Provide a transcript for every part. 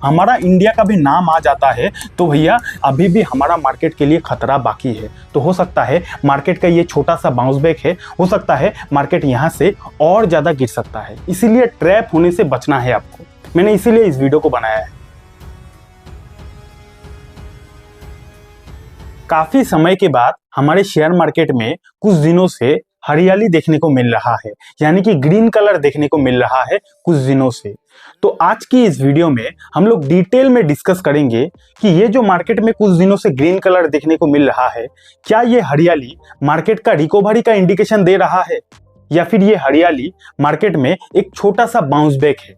हमारा इंडिया का भी नाम आ जाता है तो भैया अभी भी हमारा मार्केट के लिए खतरा बाकी है। तो हो सकता है मार्केट का ये छोटा सा बाउंस बैक है, हो सकता है मार्केट यहाँ से और ज़्यादा गिर सकता है। इसीलिए ट्रैप होने से बचना है आपको, मैंने इसीलिए इस वीडियो को बनाया है। काफी समय के बाद हमारे शेयर मार्केट में कुछ दिनों से हरियाली देखने को मिल रहा है, यानी कि ग्रीन कलर देखने को मिल रहा है कुछ दिनों से। तो आज की इस वीडियो में हम लोग डिटेल में डिस्कस करेंगे कि ये जो मार्केट में कुछ दिनों से ग्रीन कलर देखने को मिल रहा है, क्या ये हरियाली मार्केट का रिकवरी का इंडिकेशन दे रहा है, या फिर ये हरियाली मार्केट में एक छोटा सा बाउंस बैक है।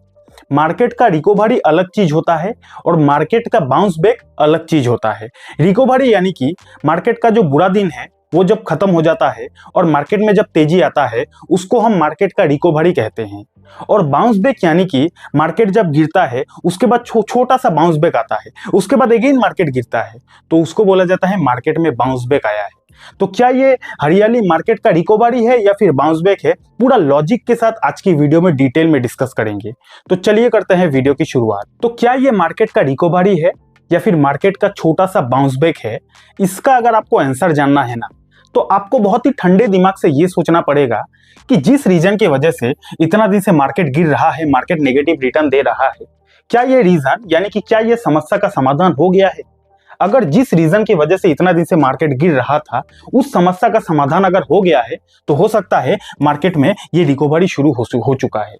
मार्केट का रिकवरी अलग चीज होता है और मार्केट का बाउंस बैक अलग चीज होता है। रिकवरी यानी कि मार्केट का जो बुरा दिन है वो जब खत्म हो जाता है और मार्केट में जब तेजी आता है उसको हम मार्केट का रिकवरी कहते हैं। और बाउंस बैक यानी कि मार्केट जब गिरता है उसके बाद छोटा सा बाउंस बैक आता है, उसके बाद अगेन मार्केट गिरता है, तो उसको बोला जाता है मार्केट में बाउंस बैक आया है। तो क्या ये हरियाली मार्केट का रिकवरी है या फिर बाउंस बैक है, पूरा लॉजिक के साथ आज की वीडियो में डिटेल में डिस्कस करेंगे। तो चलिए करते हैं वीडियो की शुरुआत। तो क्या ये मार्केट का रिकवरी है या फिर मार्केट का छोटा सा बाउंस बैक है, इसका अगर आपको आंसर जानना है ना, तो आपको बहुत ही ठंडे दिमाग से ये सोचना पड़ेगा कि जिस रीजन की वजह से इतना दिन से मार्केट गिर रहा है, मार्केट नेगेटिव रिटर्न दे रहा है, क्या ये रीजन यानी कि क्या ये समस्या का समाधान हो गया है। अगर जिस रीजन की वजह से इतना दिन से मार्केट गिर रहा था उस समस्या का समाधान अगर हो गया है तो हो सकता है मार्केट में ये रिकवरी शुरू हो चुका है।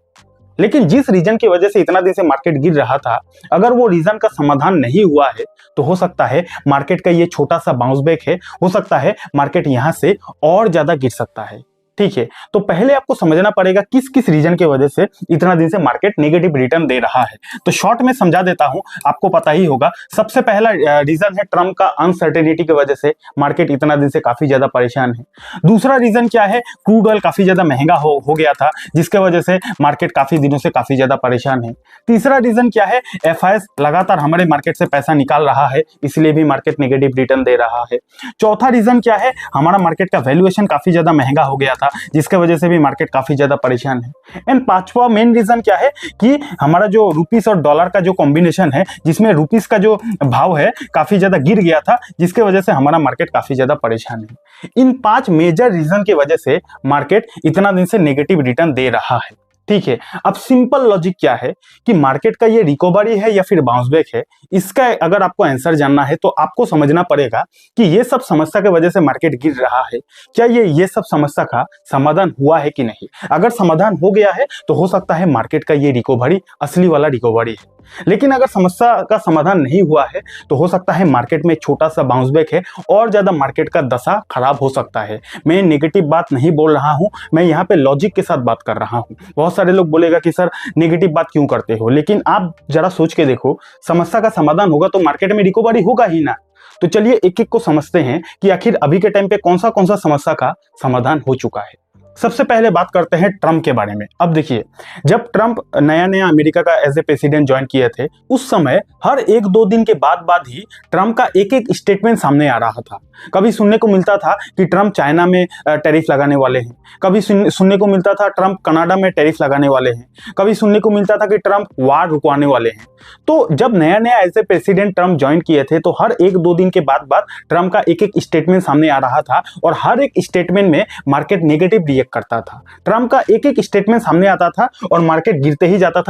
लेकिन जिस रीजन की वजह से इतना दिन से मार्केट गिर रहा था, अगर वो रीजन का समाधान नहीं हुआ है तो हो सकता है मार्केट का ये छोटा सा बाउंस बैक है, हो सकता है मार्केट यहां से और ज्यादा गिर सकता है। ठीक है, तो पहले आपको समझना पड़ेगा किस किस रीजन की वजह से इतना दिन से मार्केट नेगेटिव रिटर्न दे रहा है। तो शॉर्ट में समझा देता हूं, आपको पता ही होगा। सबसे पहला रीजन है ट्रम्प का अनसर्टेनिटी की वजह से मार्केट इतना दिन से काफी ज्यादा परेशान है। दूसरा रीजन क्या है, क्रूड ऑयल काफी ज्यादा महंगा हो गया था जिसके वजह से मार्केट काफी दिनों से काफी ज्यादा परेशान है। तीसरा रीजन क्या है, FIS लगातार हमारे मार्केट से पैसा निकाल रहा है, इसलिए भी मार्केट नेगेटिव रिटर्न दे रहा है। चौथा रीजन क्या है, हमारा मार्केट का वैल्यूएशन काफी ज्यादा महंगा हो गया था जिसके वजह से भी मार्केट काफी ज्यादा परेशान है। एंड पांचवा मेन रीजन क्या है कि हमारा जो रुपीस और डॉलर का जो कॉम्बिनेशन है, जिसमें रुपीस का जो भाव है काफी ज्यादा गिर गया था जिसके वजह से हमारा मार्केट काफी ज्यादा परेशान है। इन 5 मेजर रीजन की वजह से मार्केट इतना दिन से नेगेटिव रिटर्न दे रहा है। ठीक है, अब सिंपल लॉजिक क्या है कि मार्केट का ये रिकवरी है या फिर बाउंस बैक है, इसका अगर आपको आंसर जानना है तो आपको समझना पड़ेगा कि ये सब समस्या की वजह से मार्केट गिर रहा है, क्या ये सब समस्या का समाधान हुआ है कि नहीं। अगर समाधान हो गया है तो हो सकता है मार्केट का ये रिकवरी असली वाला रिकवरी है, लेकिन अगर समस्या का समाधान नहीं हुआ है तो हो सकता है मार्केट में छोटा सा बाउंस बैक है और ज्यादा मार्केट का दशा खराब हो सकता है। मैं नेगेटिव बात नहीं बोल रहा हूं, मैं यहाँ पे लॉजिक के साथ बात कर रहा हूं। बहुत सारे लोग बोलेगा कि सर नेगेटिव बात क्यों करते हो, लेकिन आप जरा सोच के देखो, समस्या का समाधान होगा तो मार्केट में रिकवरी होगा ही ना। तो चलिए एक एक को समझते हैं कि आखिर अभी के टाइम पे कौन सा समस्या का समाधान हो चुका है। सबसे पहले बात करते हैं ट्रम्प के बारे में। अब देखिए, जब ट्रम्प नया अमेरिका का एज ए प्रेसिडेंट ज्वाइन किए थे उस समय हर 1-2 दिन के बाद ही ट्रम्प का एक स्टेटमेंट सामने आ रहा था। कभी सुनने को मिलता था कि ट्रम्प चाइना में टैरिफ लगाने वाले हैं, कभी सुनने को मिलता था ट्रम्प कनाडा में टैरिफ लगाने वाले हैं, कभी सुनने को मिलता था कि ट्रम्प वार रुकवाने वाले हैं। तो जब नया as a president Trump join किए थे तो हर 1-2 दिन के बाद ट्रम्प का एक स्टेटमेंट सामने आ रहा था और हर एक स्टेटमेंट में मार्केट नेगेटिव रिएक्ट करता था। ट्रम्प का एक स्टेटमेंट सामने आता था और मार्केट गिरते ही जाता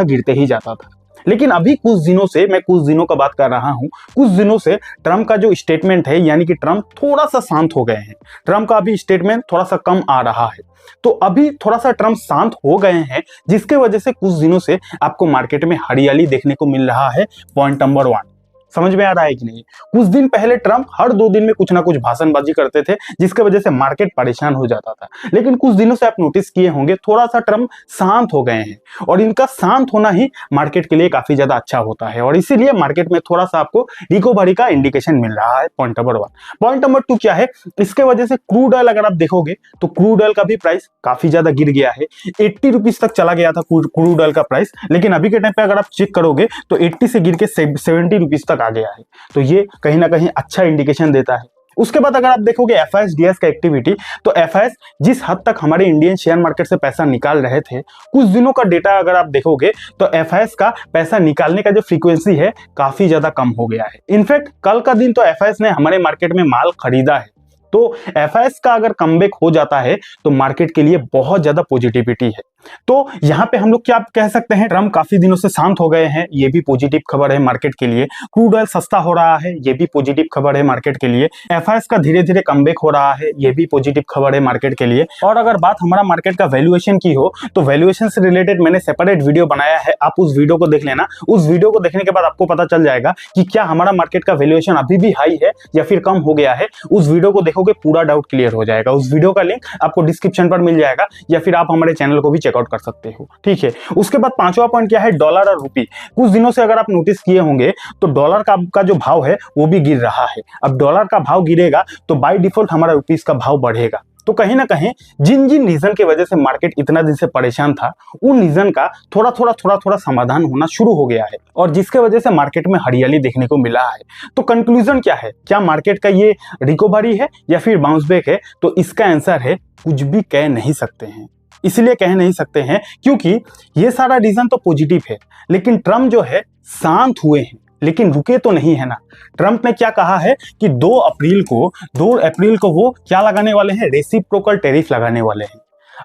था। लेकिन अभी कुछ दिनों से, मैं कुछ दिनों का बात कर रहा हूं, कुछ दिनों से ट्रम्प का जो स्टेटमेंट है यानी कि ट्रम्प थोड़ा सा शांत हो गए हैं। ट्रम्प का अभी स्टेटमेंट थोड़ा सा कम आ रहा है, तो अभी थोड़ा सा ट्रम्प शांत हो गए हैं जिसके वजह से कुछ दिनों से आपको मार्केट में हरियाली देखने को मिल रहा है। पॉइंट नंबर 1 समझ में आ रहा है कि नहीं। कुछ दिन पहले ट्रम्प हर 2 दिन में कुछ ना कुछ भाषणबाजी करते थे जिसके वजह से मार्केट परेशान हो जाता था, लेकिन कुछ दिनों से आप नोटिस किए होंगे थोड़ा सा ट्रम्प शांत हो गए हैं और इनका शांत होना ही मार्केट के लिए काफी ज्यादा अच्छा होता है और इसीलिए मार्केट में थोड़ा सा आपको रिकवरी का इंडिकेशन मिल रहा है। Point number 1। पॉइंट नंबर 2 क्या है, इसके वजह से क्रूड ऑयल अगर आप देखोगे तो क्रूड ऑयल का भी प्राइस काफी ज्यादा गिर गया है। 80 रुपीज तक चला गया था क्रूड ऑयल का प्राइस, लेकिन अभी के टाइम पे अगर आप चेक करोगे तो 80 से गिर के 70 रुपीज तक आ गया है। तो ये कहीं ना कहीं अच्छा इंडिकेशन देता है। उसके बाद अगर आप देखोगे एफआईएस का एक्टिविटी, तो एफआईएस जिस हद तक हमारे इंडियन शेयर मार्केट से पैसा निकाल रहे थे, कुछ दिनों का डेटा अगर आप देखोगे तो एफआईएस का पैसा निकालने का जो फ्रीक्वेंसी है काफी ज्यादा कम हो गया है। इनफैक्ट कल का दिन तो एफआईएस ने हमारे मार्केट में माल खरीदा है। तो एफआईएस का अगर कमबैक हो जाता है तो मार्केट के लिए बहुत ज्यादा पॉजिटिविटी है। तो यहाँ पे हम लोग क्या कह सकते हैं, ट्रम्प काफी दिनों से शांत हो गए हैं, ये भी पॉजिटिव खबर है मार्केट के लिए। क्रूड ऑयल सस्ता हो रहा है, ये भी पॉजिटिव खबर है मार्केट के लिए। एफआईएस का धीरे धीरे कमबैक हो रहा है, ये भी पॉजिटिव खबर है मार्केट के लिए। और अगर बात हमारा मार्केट का वैल्यूएशन की हो तो वैल्यूएशन से रिलेटेड मैंने सेपरेट वीडियो बनाया है, आप उस वीडियो को देख लेना। उस वीडियो को देखने के बाद आपको पता चल जाएगा कि क्या हमारा मार्केट का वैल्यूएशन अभी भी हाई है या फिर कम हो गया है। उस वीडियो को देखोगे पूरा डाउट क्लियर हो जाएगा। उस वीडियो का लिंक आपको डिस्क्रिप्शन पर मिल जाएगा या फिर आप हमारे चैनल को भी चेकआउट कर सकते हो, ठीक है। उसके बाद पांचवा पॉइंट क्या है, डॉलर और रुपी। कुछ दिनों से अगर आप नोटिस किए होंगे तो डॉलर का जो भाव है वो भी गिर रहा है। अब डॉलर का भाव गिरेगा तो बाय डिफॉल्ट हमारा रुपीस का भाव बढ़ेगा। तो कहीं ना कहीं जिन जिन रीजन की वजह से मार्केट इतना दिन से परेशान था, उन रीजन का थोड़ा थोड़ा समाधान होना शुरू हो गया है और जिसके वजह से मार्केट में हरियाली देखने को मिला है। तो कंक्लूजन क्या है, क्या मार्केट का ये रिकवरी है या फिर बाउंस बैक है? तो इसका आंसर है कुछ भी कह नहीं सकते हैं। इसलिए कह नहीं सकते हैं क्योंकि ये सारा रीजन तो पॉजिटिव है, लेकिन ट्रम्प जो है शांत हुए हैं, लेकिन रुके तो नहीं है ना। ट्रम्प ने क्या कहा है कि 2 अप्रैल को वो क्या लगाने वाले हैं, रेसिप्रोकल टैरिफ लगाने वाले हैं।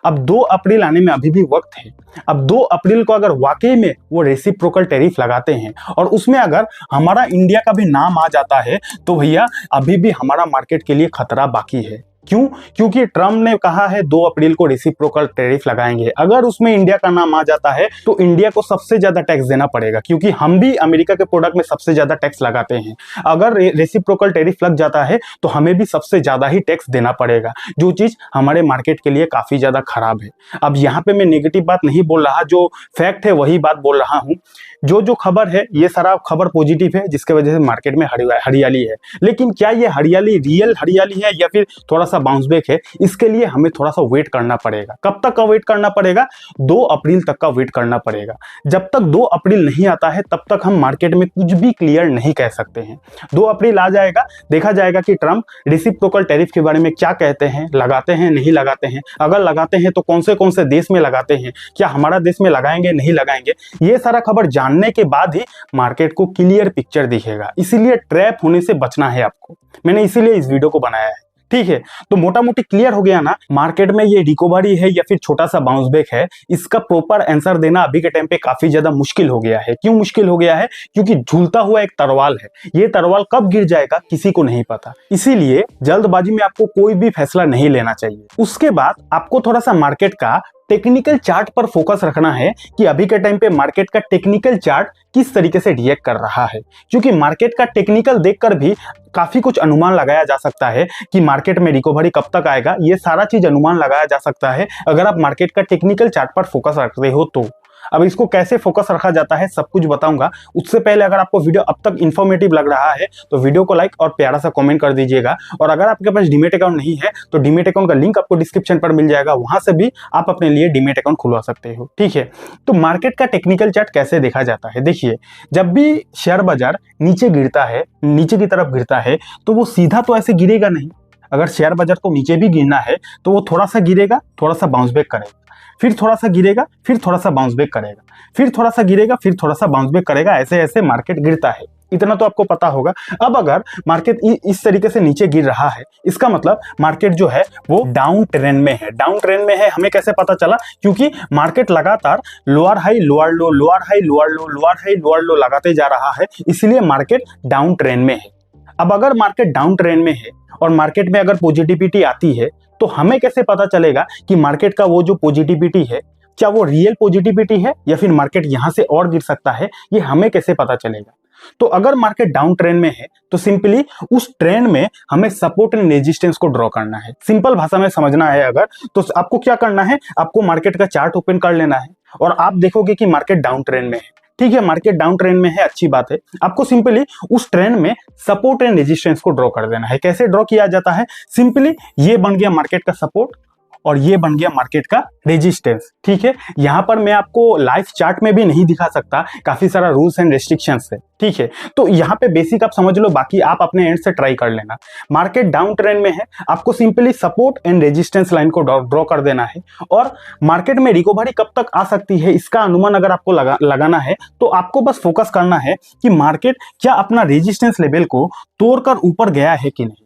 अब 2 अप्रैल आने में अभी भी वक्त है। अब 2 अप्रैल को अगर वाकई में वो रेसिप्रोकल टैरिफ लगाते हैं और उसमें अगर हमारा इंडिया का भी नाम आ जाता है तो भैया अभी भी हमारा मार्केट के लिए खतरा बाकी है। क्यों? क्योंकि ट्रम्प ने कहा है 2 अप्रैल को रेसिप्रोकल टैरिफ लगाएंगे। अगर उसमें इंडिया का नाम आ जाता है तो इंडिया को सबसे ज्यादा टैक्स देना पड़ेगा, क्योंकि हम भी अमेरिका के प्रोडक्ट में सबसे ज्यादा टैक्स लगाते हैं। अगर रेसिप्रोकल टैरिफ लग जाता है तो हमें भी सबसे ज्यादा ही टैक्स देना पड़ेगा, जो चीज हमारे मार्केट के लिए काफी ज्यादा खराब है। अब यहाँ पे मैं नेगेटिव बात नहीं बोल रहा, जो फैक्ट है वही बात बोल रहा हूँ। जो खबर है ये सारा खबर पॉजिटिव है, जिसके वजह से मार्केट में हरियाली है। लेकिन क्या ये हरियाली रियल हरियाली है या फिर थोड़ा सा बाउंस बैक है, इसके लिए हमें थोड़ा सा वेट करना पड़ेगा। कब तक का वेट करना पड़ेगा? 2 अप्रैल तक का वेट करना पड़ेगा। जब तक 2 अप्रैल नहीं आता है तब तक हम मार्केट में कुछ भी क्लियर नहीं कह सकते हैं। 2 अप्रैल आ जाएगा, देखा जाएगा कि ट्रम्प रेसिप्रोकल टैरिफ के बारे में क्या कहते हैं, लगाते हैं नहीं लगाते हैं। अगर लगाते हैं तो कौन से देश में लगाते हैं, क्या हमारा देश में लगाएंगे नहीं लगाएंगे, ये सारा खबर जानने के बाद ही मार्केट को क्लियर पिक्चर दिखेगा। इसीलिए ट्रैप होने से बचना है आपको, मैंने इसीलिए इस वीडियो को बनाया है, ठीक है। तो मोटा मोटी क्लियर हो गया ना, मार्केट में ये रिकवरी है या फिर छोटा सा बाउंस बैक है, इसका प्रॉपर आंसर देना अभी के टाइम पे काफी ज्यादा मुश्किल हो गया है। क्यों मुश्किल हो गया है? क्योंकि झूलता हुआ एक तरवाल है, ये तरवाल कब गिर जाएगा किसी को नहीं पता। इसीलिए जल्दबाजी में आपको कोई भी फैसला नहीं लेना चाहिए। उसके बाद आपको थोड़ा सा मार्केट का टेक्निकल चार्ट पर फोकस रखना है कि अभी के टाइम पे मार्केट का टेक्निकल चार्ट किस तरीके से रिएक्ट कर रहा है, क्योंकि मार्केट का टेक्निकल देखकर भी काफी कुछ अनुमान लगाया जा सकता है कि मार्केट में रिकवरी कब तक आएगा। ये सारा चीज अनुमान लगाया जा सकता है अगर आप मार्केट का टेक्निकल चार्ट पर फोकस रखते हो तो। अब इसको कैसे फोकस रखा जाता है सब कुछ बताऊंगा। उससे पहले अगर आपको वीडियो अब तक इन्फॉर्मेटिव लग रहा है तो वीडियो को लाइक और प्यारा सा कमेंट कर दीजिएगा। और अगर आपके पास डीमैट अकाउंट नहीं है तो डीमैट अकाउंट का लिंक आपको डिस्क्रिप्शन पर मिल जाएगा, वहां से भी आप अपने लिए डीमैट अकाउंट खुलवा सकते हो, ठीक है। तो मार्केट का टेक्निकल चार्ट कैसे देखा जाता है, देखिए जब भी शेयर बाजार नीचे गिरता है, नीचे की तरफ गिरता है, तो वो सीधा तो ऐसे गिरेगा नहीं। अगर शेयर बाजार को नीचे भी गिरना है तो वो थोड़ा सा गिरेगा, थोड़ा सा बाउंस बैक करेगा, फिर थोड़ा सा गिरेगा, फिर थोड़ा सा बाउंस बैक करेगा, फिर थोड़ा सा गिरेगा, फिर थोड़ा सा बाउंस बैक करेगा। ऐसे ऐसे मार्केट गिरता है, इतना तो आपको पता होगा। अब अगर मार्केट इस तरीके से नीचे गिर रहा है, इसका मतलब मार्केट जो है वो डाउन ट्रेंड में है। डाउन ट्रेंड में है हमें कैसे पता चला? क्योंकि मार्केट लगातार लोअर हाई लोअर लो, लोअर हाई लोअर लो, लोअर हाई लोअर लो लगाते जा रहा है, इसलिए मार्केट डाउन ट्रेंड में है। अब अगर मार्केट डाउन ट्रेंड में है और मार्केट में अगर पॉजिटिविटी आती है तो हमें कैसे पता चलेगा कि मार्केट का वो जो पॉजिटिविटी है क्या वो रियल पॉजिटिविटी है या फिर मार्केट यहां से और गिर सकता है, ये हमें कैसे पता चलेगा? तो अगर मार्केट डाउन ट्रेंड में है तो सिंपली उस ट्रेंड में हमें सपोर्ट एंड रेजिस्टेंस को ड्रॉ करना है। सिंपल भाषा में समझना है अगर, तो आपको क्या करना है, आपको मार्केट का चार्ट ओपन कर लेना है और आप देखोगे कि मार्केट डाउन ट्रेंड में है, ठीक है। मार्केट डाउन ट्रेंड में है, अच्छी बात है। आपको सिंपली उस ट्रेंड में सपोर्ट एंड रेजिस्टेंस को ड्रॉ कर देना है। कैसे ड्रॉ किया जाता है? सिंपली ये बन गया मार्केट का सपोर्ट और ये बन गया मार्केट का रेजिस्टेंस। ठीक है, यहाँ पर मैं आपको लाइव चार्ट में भी नहीं दिखा सकता, काफी सारा रूल्स एंड रेस्ट्रिक्शंस है। ठीक है, तो यहाँ पे बेसिक आप समझ लो, बाकी आप अपने एंड से ट्राई कर लेना। मार्केट डाउन ट्रेंड में है, आपको simply support and resistance line को ड्रॉ कर देना है और मार्केट में रिकवरी कब तक आ सकती है इसका अनुमान अगर आपको लगाना है तो आपको बस फोकस करना है कि मार्केट क्या अपना रेजिस्टेंस लेवल को तोड़कर ऊपर गया है कि नहीं।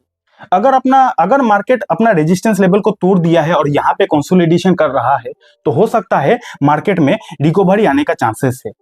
अगर मार्केट अपना रेजिस्टेंस लेवल को तोड़ दिया है और यहाँ पे कंसोलिडेशन कर रहा है तो हो सकता है मार्केट में रिकवरी आने का चांसेस है।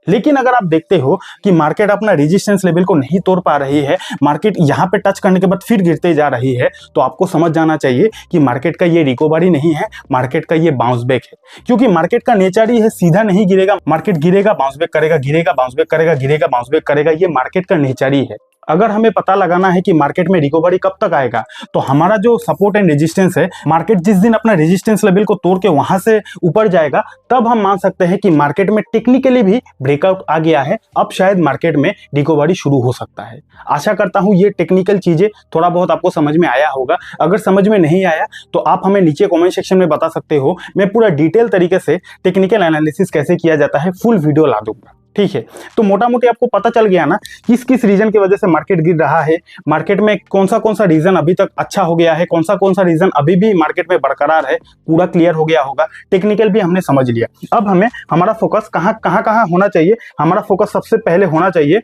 लेकिन अगर आप देखते हो कि मार्केट अपना रेजिस्टेंस लेवल को नहीं तोड़ पा रही है, मार्केट यहाँ पे टच करने के बाद फिर गिरते जा रही है, तो आपको समझ जाना चाहिए कि मार्केट का ये रिकवरी नहीं है, मार्केट का ये बाउंस बैक है। क्योंकि मार्केट का नेचर ही है सीधा नहीं गिरेगा, मार्केट गिरेगा बाउंस बैक करेगा, गिरेगा बाउंस बैक करेगा, गिरेगा बाउंस बैक करेगा, ये मार्केट का नेचर ही है। अगर हमें पता लगाना है कि मार्केट में रिकवरी कब तक आएगा, तो हमारा जो सपोर्ट एंड रेजिस्टेंस है, मार्केट जिस दिन अपना रेजिस्टेंस लेवल को तोड़ के वहां से ऊपर जाएगा, तब हम मान सकते हैं कि मार्केट में टेक्निकली भी ब्रेकआउट आ गया है, अब शायद मार्केट में रिकवरी शुरू हो सकता है। आशा करता हूं ये टेक्निकल चीजें थोड़ा बहुत आपको समझ में आया होगा। अगर समझ में नहीं आया तो आप हमें नीचे कमेंट सेक्शन में बता सकते हो, मैं पूरा डिटेल तरीके से टेक्निकल एनालिसिस कैसे किया जाता है फुल वीडियो ला दूंगा। ठीक है, तो मोटा मोटी आपको पता चल गया ना किस किस रीजन की वजह से मार्केट गिर रहा है, मार्केट में कौन सा रीजन अभी तक अच्छा हो गया है, कौन सा रीजन अभी भी मार्केट में बरकरार है, पूरा क्लियर हो गया होगा। टेक्निकल भी हमने समझ लिया। अब हमें हमारा फोकस कहाँ होना चाहिए। हमारा फोकस सबसे पहले होना चाहिए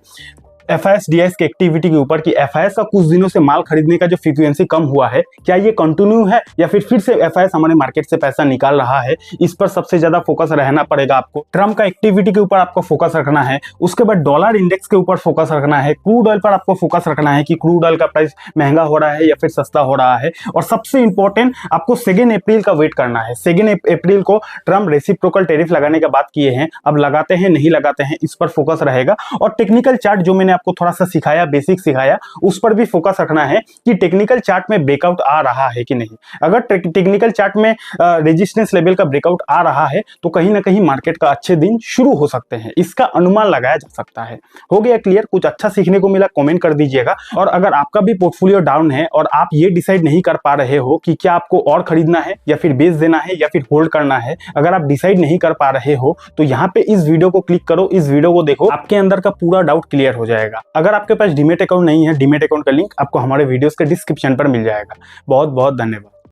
FIS DIS की एक्टिविटी के ऊपर कि FIS का कुछ दिनों से माल खरीदने का जो फ्रीक्वेंसी कम हुआ है, क्या ये कंटिन्यू है या फिर से FIS हमारे मार्केट से पैसा निकाल रहा है, इस पर सबसे ज्यादा फोकस रहना पड़ेगा आपको। ट्रम्प का एक्टिविटी के ऊपर आपको फोकस रखना है। उसके बाद डॉलर इंडेक्स के ऊपर फोकस रखना है। क्रूड ऑयल पर आपको फोकस रखना है कि क्रूड ऑयल का प्राइस महंगा हो रहा है या फिर सस्ता हो रहा है। और सबसे इंपॉर्टेंट, आपको 2 अप्रैल का वेट करना है। 2 अप्रैल को ट्रम्प रेसिप्रोकल टैरिफ लगाने की बात किए हैं, अब लगाते हैं नहीं लगाते हैं इस पर फोकस रहेगा। और टेक्निकल चार्ट जो मैंने आपको थोड़ा सा सिखाया, बेसिक सिखाया, उस पर भी फोकस रखना है कि टेक्निकल चार्ट में ब्रेकआउट आ रहा है कि नहीं। अगर टेक्निकल चार्ट में रेजिस्टेंस लेवल का ब्रेकआउट आ रहा है तो कहीं ना कहीं मार्केट का अच्छे दिन शुरू हो सकते हैं, इसका अनुमान लगाया जा सकता है। हो गया क्लियर? कुछ अच्छा सीखने को मिला कमेंट कर दीजिएगा। और अगर आपका भी पोर्टफोलियो डाउन है और आप ये डिसाइड नहीं कर पा रहे हो कि क्या आपको और खरीदना है या फिर बेच देना है या फिर होल्ड करना है, अगर आप डिसाइड नहीं कर पा रहे हो तो यहाँ पे इस वीडियो को क्लिक करो, इस वीडियो को देखो, आपके अंदर का पूरा डाउट क्लियर हो जाएगा। अगर आपके पास डीमैट अकाउंट नहीं है, डीमैट अकाउंट का लिंक आपको हमारे वीडियोस के डिस्क्रिप्शन पर मिल जाएगा। बहुत बहुत धन्यवाद।